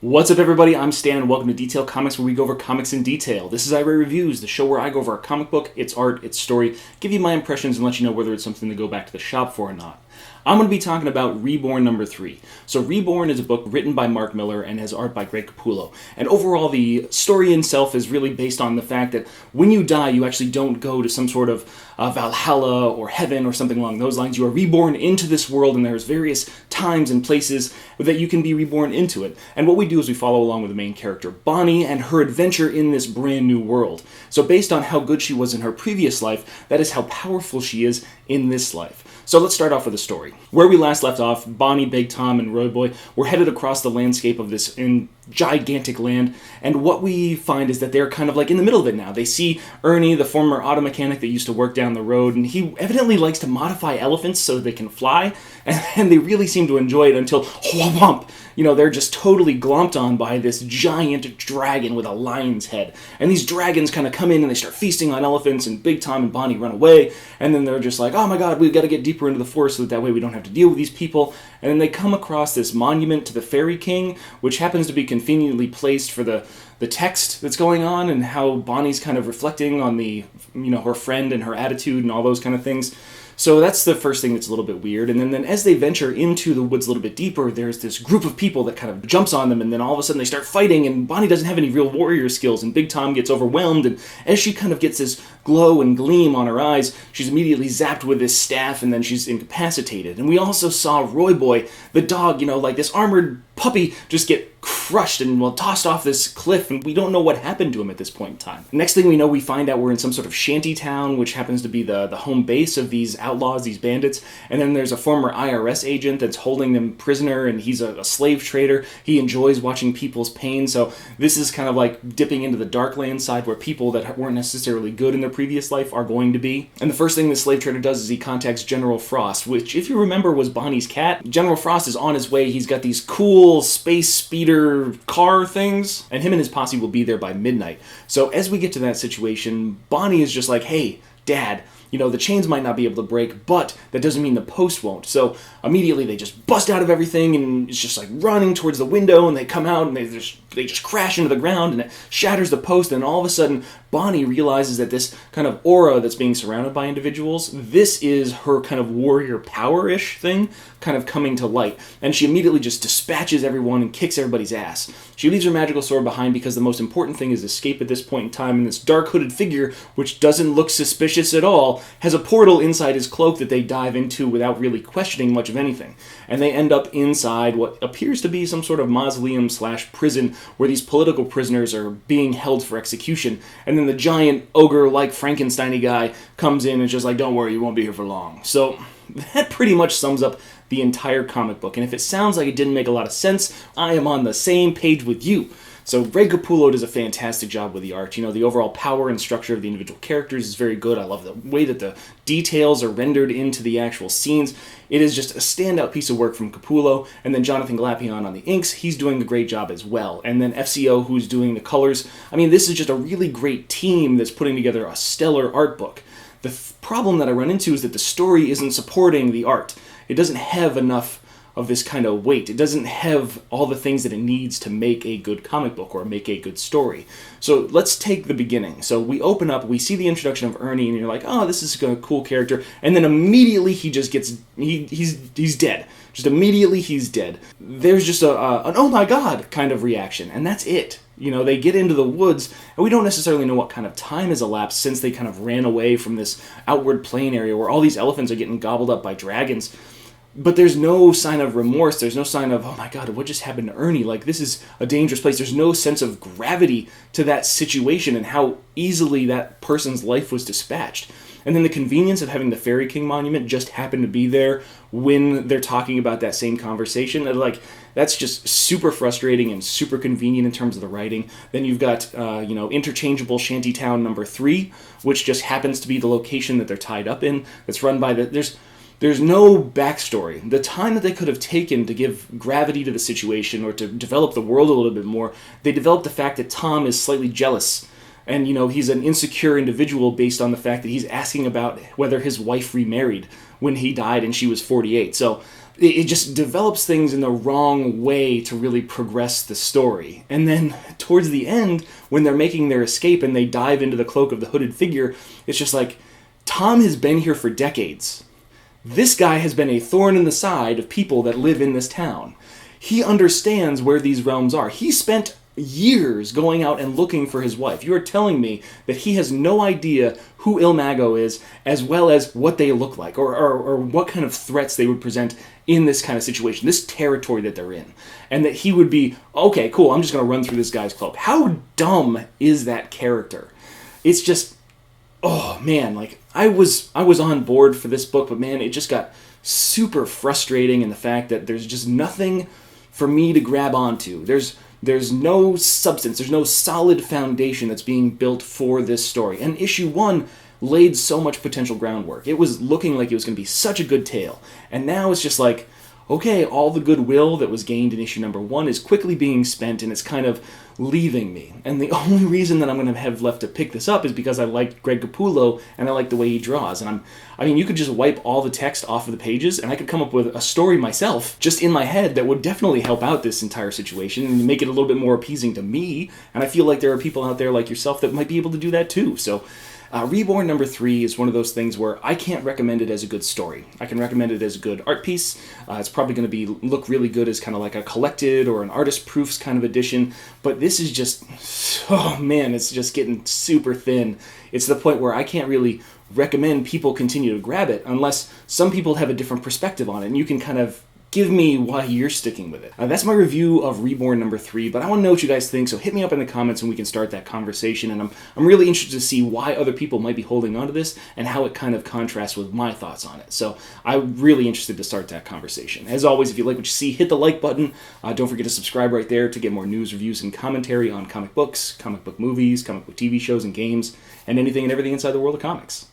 What's up, everybody? I'm Stan, and welcome to Detail Comics, where we go over comics in detail. This is iRate Reviews, the show where I go over a comic book, its art, its story, give you my impressions, and let you know whether it's something to go back to the shop for or not. I'm going to be talking about Reborn number 3. So Reborn is a book written by Mark Millar and has art by Greg Capullo. And overall, the story itself is really based on the fact that when you die, you actually don't go to some sort of Valhalla or heaven or something along those lines. You are reborn into this world, and there's various times and places that you can be reborn into it. And what we do is we follow along with the main character, Bonnie, and her adventure in this brand new world. So based on how good she was in her previous life, that is how powerful she is in this life. So let's start off with the story. Where we last left off, Bonnie, Big Tom, and Royboy were headed across the landscape of this gigantic land, and what we find is that they're kind of like in the middle of it now. They see Ernie, the former auto mechanic that used to work down the road, and he evidently likes to modify elephants so they can fly, and they really seem to enjoy it until whomp, they're just totally glomped on by this giant dragon with a lion's head. And these dragons kind of come in and they start feasting on elephants, and Big Tom and Bonnie run away, and then they're just like, oh my god, we've got to get deeper into the forest so that way we don't have to deal with these people. And then they come across this monument to the Fairy King, which happens to be conveniently placed for the text that's going on and how Bonnie's kind of reflecting on her friend and her attitude and all those kind of things. So that's the first thing that's a little bit weird. And then as they venture into the woods a little bit deeper, there's this group of people that kind of jumps on them, and then all of a sudden they start fighting, and Bonnie doesn't have any real warrior skills, and Big Tom gets overwhelmed, and as she kind of gets this glow and gleam on her eyes, she's immediately zapped with this staff, and then she's incapacitated. And we also saw Royboy, the dog, like this armored puppy, just get crushed and tossed off this cliff, and we don't know what happened to him at this point in time. Next thing we know, we find out we're in some sort of shanty town, which happens to be the home base of these outlaws, these bandits, and then there's a former IRS agent that's holding them prisoner, and he's a slave trader. He enjoys watching people's pain, so this is kind of like dipping into the Darkland side where people that weren't necessarily good in their previous life are going to be. And the first thing the slave trader does is he contacts General Frost, which, if you remember, was Bonnie's cat. General Frost is on his way. He's got these cool space speeder car things, and him and his posse will be there by midnight. So as we get to that situation, Bonnie is just like, hey, Dad, the chains might not be able to break, but that doesn't mean the post won't. So immediately they just bust out of everything, and it's just like running towards the window, and they come out and they just crash into the ground, and it shatters the post, and all of a sudden Bonnie realizes that this kind of aura that's being surrounded by individuals, this is her kind of warrior power-ish thing kind of coming to light. And she immediately just dispatches everyone and kicks everybody's ass. She leaves her magical sword behind because the most important thing is escape at this point in time, and this dark hooded figure, which doesn't look suspicious at all, has a portal inside his cloak that they dive into without really questioning much of anything. And they end up inside what appears to be some sort of mausoleum/prison where these political prisoners are being held for execution. And then the giant ogre-like Frankenstein-y guy comes in and is just like, don't worry, you won't be here for long. So that pretty much sums up the entire comic book. And if it sounds like it didn't make a lot of sense, I am on the same page with you. So Greg Capullo does a fantastic job with the art. The overall power and structure of the individual characters is very good. I love the way that the details are rendered into the actual scenes. It is just a standout piece of work from Capullo. And then Jonathan Glapion on the inks, he's doing a great job as well. And then FCO, who's doing the colors. I mean, this is just a really great team that's putting together a stellar art book. The problem that I run into is that the story isn't supporting the art. It doesn't have enough of this kind of weight. It doesn't have all the things that it needs to make a good comic book or make a good story. So let's take the beginning. So we open up, we see the introduction of Ernie, and you're like, oh, this is a cool character. And then immediately he just gets, he's dead. Just immediately he's dead. There's just an oh my god kind of reaction, and that's it. They get into the woods, and we don't necessarily know what kind of time has elapsed since they kind of ran away from this outward plain area where all these elephants are getting gobbled up by dragons. But there's no sign of remorse. There's no sign of, oh my god, what just happened to Ernie? Like, this is a dangerous place. There's no sense of gravity to that situation and how easily that person's life was dispatched. And then the convenience of having the Fairy King monument just happen to be there when they're talking about that same conversation. And that's just super frustrating and super convenient in terms of the writing. Then you've got, interchangeable Shantytown number 3, which just happens to be the location that they're tied up in. That's run by There's no backstory. The time that they could have taken to give gravity to the situation or to develop the world a little bit more, they developed the fact that Tom is slightly jealous And, he's an insecure individual based on the fact that he's asking about whether his wife remarried when he died and she was 48. So it just develops things in the wrong way to really progress the story. And then towards the end, when they're making their escape and they dive into the cloak of the hooded figure, it's just like, Tom has been here for decades. This guy has been a thorn in the side of people that live in this town. He understands where these realms are. He spent years going out and looking for his wife. You are telling me that he has no idea who Il Mago is, as well as what they look like, or what kind of threats they would present in this kind of situation, this territory that they're in. And that he would be, okay, cool, I'm just going to run through this guy's cloak. How dumb is that character? It's just, oh man, like, I was on board for this book, but man, it just got super frustrating in the fact that there's just nothing for me to grab onto. There's no substance, there's no solid foundation that's being built for this story. And issue 1 laid so much potential groundwork. It was looking like it was going to be such a good tale. And now it's just like, okay, all the goodwill that was gained in issue number 1 is quickly being spent, and it's kind of leaving me. And the only reason that I'm going to have left to pick this up is because I like Greg Capullo, and I like the way he draws. And you could just wipe all the text off of the pages, and I could come up with a story myself, just in my head, that would definitely help out this entire situation, and make it a little bit more appeasing to me. And I feel like there are people out there like yourself that might be able to do that too. So Reborn number 3 is one of those things where I can't recommend it as a good story. I can recommend it as a good art piece. It's probably going to look really good as kind of like a collected or an artist proofs kind of edition. But this is just, oh man, it's just getting super thin. It's the point where I can't really recommend people continue to grab it unless some people have a different perspective on it, and you can kind of give me why you're sticking with it. That's my review of Reborn number 3, but I want to know what you guys think, so hit me up in the comments and we can start that conversation. And I'm really interested to see why other people might be holding on to this and how it kind of contrasts with my thoughts on it. So I'm really interested to start that conversation. As always, if you like what you see, hit the like button. Don't forget to subscribe right there to get more news, reviews, and commentary on comic books, comic book movies, comic book TV shows and games, and anything and everything inside the world of comics.